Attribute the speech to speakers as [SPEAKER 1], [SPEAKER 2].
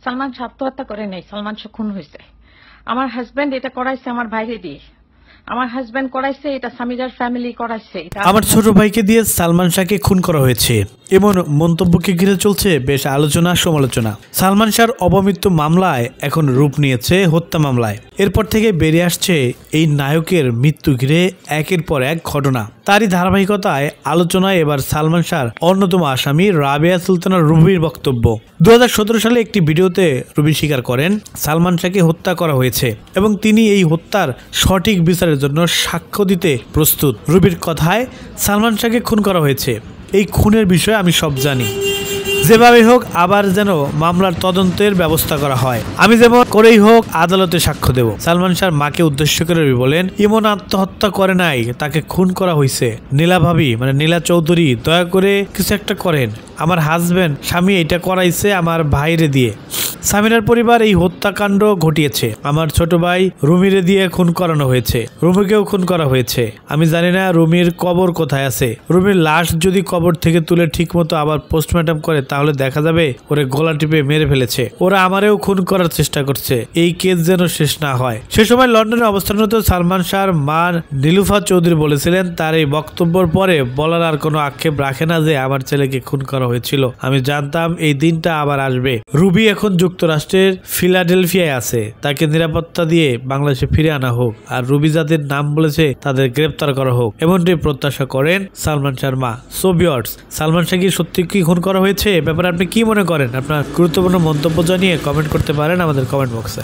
[SPEAKER 1] সালমান শাহ আত্মহত্যা করে নাই, সালমান শাহ খুন হয়েছে। আমার হাজবেন্ড এটা করাইছে আমার ভাইকে দিয়ে, আমার হাজবেন্ড করাইছে এটা, সামিরার ফ্যামিলি করাইছে।
[SPEAKER 2] আমার ছোট ভাইকে দিয়ে সালমান শাহকে খুন করা হয়েছে, এমন মন্তব্যকে ঘিরে চলছে বেশ আলোচনা সমালোচনা। সালমান শাহর অপমৃত্যু মামলায় এখন রূপ নিয়েছে হত্যা মামলায়। এরপর থেকে বেরিয়ে আসছে এই নায়কের মৃত্যু ঘিরে একের পর এক ঘটনা। তারই ধারাবাহিকতায় আলোচনায় এবার সালমান শাহর অন্যতম আসামি রাবেয়া সুলতানা রুবির বক্তব্য। 2017 সালে একটি ভিডিওতে রুবি স্বীকার করেন সালমান শাহকে হত্যা করা হয়েছে এবং তিনি এই হত্যার সঠিক বিচারের জন্য সাক্ষ্য দিতে প্রস্তুত। রুবির কথায়, সালমান শাহকে খুন করা হয়েছে, এই খুনের বিষয়ে আমি সব জানি, যেভাবে হোক আবার যেন মামলার তদন্তের ব্যবস্থা করা হয়, আমি যেমন করেই হোক আদালতে সাক্ষ্য দেব। সালমান শাহর মাকে উদ্দেশ্য করে রবি বলেন, ইমন আত্মহত্যা করে নাই, তাকে খুন করা হয়েছে। নীলা ভাবি মানে নীলা চৌধুরী, দয়া করে কিছু একটা করেন, আমার হাজবেন্ড স্বামী এটা করাইছে আমার ভাইরে দিয়ে। সামিরার পরিবার এই হত্যাকাণ্ড ঘটিয়েছে, আমার ছোট ভাই রুমিরে দিয়ে খুন করানো হয়েছে, রুমিকেও খুন করা হয়েছে। আমি জানি না রুমির কবর কোথায় আছে। রুমির লাশ যদি কবর থেকে তুলে ঠিক মতো আবার পোস্টমর্টম করে তাহলে দেখা যাবে ওরে গলা টিপে মেরে ফেলেছে, ওরা আমারেও খুন করার চেষ্টা করছে। এই কেস যেন শেষ না হয়। সে সময় লন্ডনে অবস্থানরত সালমান শাহর মা নীলুফা চৌধুরী বলেছিলেন, তার এই বক্তব্যের পরে বলার আর কোনো আক্ষেপ রাখে না যে আমার ছেলেকে খুন করা হয়েছিল, আমি জানতাম এই দিনটা আবার আসবে। রুবি এখন যুক্তরাষ্ট্রের ফিলাডেলফিয়ায় আছে, তাকে নিরাপত্তা দিয়ে বাংলাদেশে ফিরে আনা হোক, আর রুবি যাদের নাম বলেছে তাদের গ্রেপ্তার করা হোক, এমনটি প্রত্যাশা করেন সালমান শাহর মা। সো ভিউয়ার্স, সালমান শাহ কি সত্যি কি খুন করা হয়েছে, ব্যাপারে আপনি কি মনে করেন? আপনার গুরুত্বপূর্ণ মন্তব্য জানিয়ে কমেন্ট করতে পারেন আমাদের কমেন্ট বক্সে।